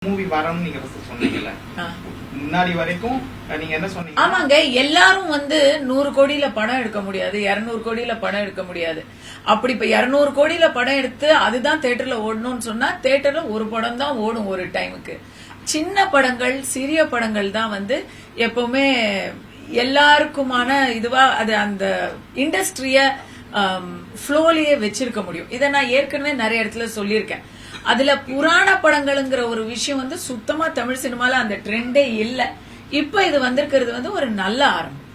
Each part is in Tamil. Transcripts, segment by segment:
மூவி வரம் நீங்க சொன்னீங்கல்ல, முன்னாடி வரைக்கும் நீங்க என்ன சொன்னீங்க? ஆமாங்க, எல்லாரும் 100 கோடியில படம் எடுக்க முடியாது, 200 கோடியில படம் எடுக்க முடியாது. அப்படி இப்ப 200 கோடியில படம் எடுத்து அதுதான் தியேட்டர்ல ஓடணும்னு சொன்னா தியேட்டர்ல ஒரு படம் தான் ஓடும் ஒரு டைமுக்கு. சின்ன படங்கள், சிறிய படங்கள் தான் எப்பவுமே எல்லாருக்குமான இதுவா அது அந்த இண்டஸ்ட்ரிய ஃப்ளோலயே வச்சிருக்க முடியும். இதை நான் ஏற்கனவே நிறைய இடத்துல சொல்லியிருக்கேன். அதுல புராண படங்கள்ங்கிற ஒரு விஷயம் சுத்தமா தமிழ் சினிமால அந்த ட்ரெண்டே இல்ல. இப்ப இது வந்திருக்கிறது ஒரு நல்ல ஆரம்பம்.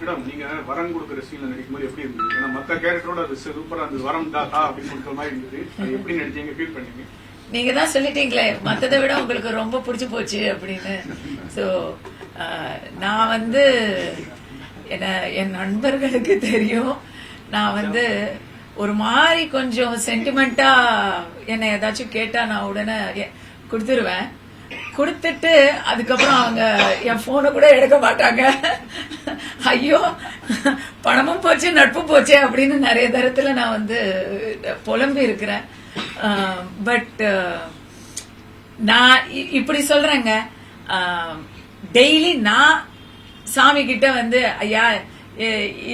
மேடம், நீங்க வரம் கொடுக்குற சீன்ல நடிக்கும்போது எப்படி இருந்தது? ஏன்னா மத்த கேரக்டரோட அது சூப்பரா அந்த வரம் தாத்தா அப்படின்னு சொல்ற மாதிரி இருந்தது. அது எப்படி நடிச்சீங்க, ஃபீல் பண்ணீங்க? நீங்க தான் சொல்லிட்டீங்களே, மத்ததை விட உங்களுக்கு ரொம்ப பிடிச்சு போச்சு அப்படின்னு. சோ நான் என் நண்பர்களுக்கு தெரியும், நான் ஒரு மாதிரி கொஞ்சம் சென்டிமெண்டா என்ன ஏதாச்சும் கேட்டா நான் உடனே கொடுத்துருவேன். கொடுத்துட்டு அதுக்கப்புறம் அவங்க என் போனை கூட எடுக்க மாட்டாங்க. ஐயோ பணமும் போச்சு நட்பும் போச்சு அப்படின்னு நிறைய தரத்துல நான் புலம்பி இருக்கிறேன். பட் நான் இப்படி சொல்றேங்க, டெய்லி நான் சாமி கிட்ட ஐயா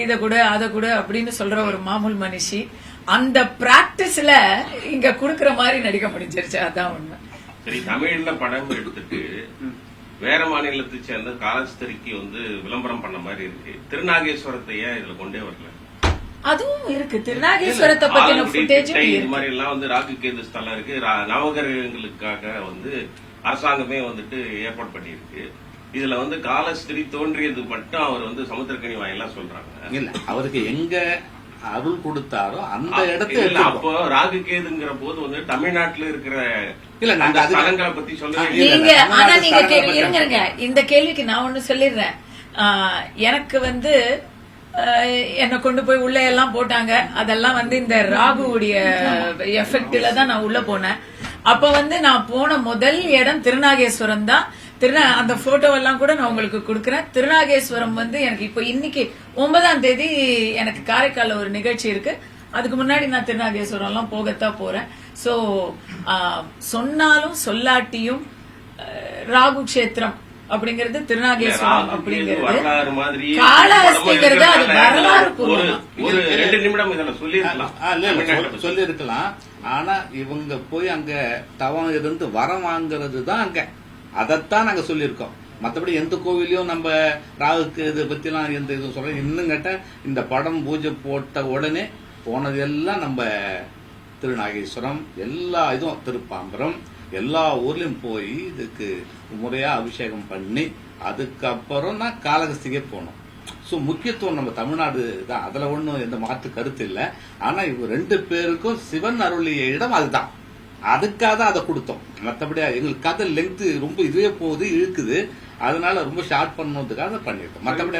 இத கூட அத கூட அப்படின்னு சொல்ற ஒரு மாமூல் மனுஷி. அந்த பிராக்டிஸ்ல இங்க குடுக்கற மாதிரி நடிக்க முடிஞ்சிருச்சு. அதான் உண்மை. சரி, தமிழ்ல படம் எடுத்துட்டு வேற மாநிலத்தை சேர்ந்த காலஸ்தரிக்கு விளம்பரம் பண்ண மாதிரி இருக்கு. திருநாகேஸ்வரத்தை ஏன் இதுல கொண்டே வரல? அதுவும் இருக்கு. திருநாகேஸ்வரத்தை பத்தின ஃபுட்டேஜ் இது மாதிரி எல்லாம் ராகு கேது ஸ்தலம் இருக்கு. நவகிரகங்களுக்காக அரசாங்கமே ஏற்பாடு பண்ணிருக்கு. இதுல காலஸ்திரி தோன்றியது மட்டும் அவர் சமுத்திரக்கனி வாயிலாம் சொல்றாங்க. இல்ல, அவருக்கு எங்க அருள் கொடுத்தாரோ அந்த இடத்துல அப்போ ராகு கேதுங்கிற போது தமிழ்நாட்டுல இருக்கிற இல்ல ஸ்தலங்களை பத்தி நீங்க ஆனா நீங்க இருங்க, இந்த கேள்விக்கு நான் ஒண்ணு சொல்லிடுறேன். எனக்கு என்னை கொண்டு போய் உள்ள எல்லாம் போட்டாங்க. அதெல்லாம் இந்த ராகுவுடைய எஃபெக்ட்ல தான் நான் உள்ள போனேன். அப்ப நான் போன முதல் இடம் திருநாகேஸ்வரம் தான். அந்த போட்டோவெல்லாம் கூட நான் உங்களுக்கு கொடுக்கறேன். திருநாகேஸ்வரம் எனக்கு இப்ப இன்னைக்கு 9ஆம் தேதி எனக்கு காரைக்கால்ல ஒரு நிகழ்ச்சி இருக்கு. அதுக்கு முன்னாடி நான் திருநாகேஸ்வரம் எல்லாம் போகத்தான் போறேன். சோ சொன்னாலும் சொல்லாட்டியும் ராகு கஷேத்திரம் அப்படிங்கறது திருநாகேஸ்வரம் அப்படிங்கிறது காலஹஸ்திங்கிறது அது வரலாறு பூர்வம். ஒரு 2 நிமிடம் இதெல்லாம் சொல்லி இருக்கலாம். ஆனா இவங்க போய் அங்க தவம் இருந்து வரம் வாங்குறது தான் அங்க. அதைத்தான் நாங்க சொல்லியிருக்கோம். மற்றபடி எந்த கோவிலையும் நம்ம ராகுக்கு இதை பத்தி எல்லாம் எந்த இதுவும் சொல்றோம். இன்னும் கேட்ட இந்த படம் பூஜை போட்ட உடனே போனது எல்லாம் நம்ம திருநாகேஸ்வரம், எல்லா இதுவும் திருப்பாம்பரம், எல்லா ஊர்லயும் போய் இதுக்கு முறையா அபிஷேகம் பண்ணி அதுக்கப்புறம் நான் காலஹஸ்திக்கே போனோம். சோ முக்கியத்துவம் நம்ம தமிழ்நாடு தான். அதுல ஒன்னும் எந்த மாற்று கருத்து இல்லை. ஆனா இவங்க 2 பேருக்கும் சிவன் அருளிய இடம் அதுதான். அதுக்காக தான் அதை கொடுத்தோம். மற்றபடி எங்களுக்கு கதை லெங்க் ரொம்ப இதுவே போகுது, இழுக்குது. அதனால ரொம்ப ஷார்ட் பண்ணதுக்காக பண்ணிருக்கோம். மற்றபடி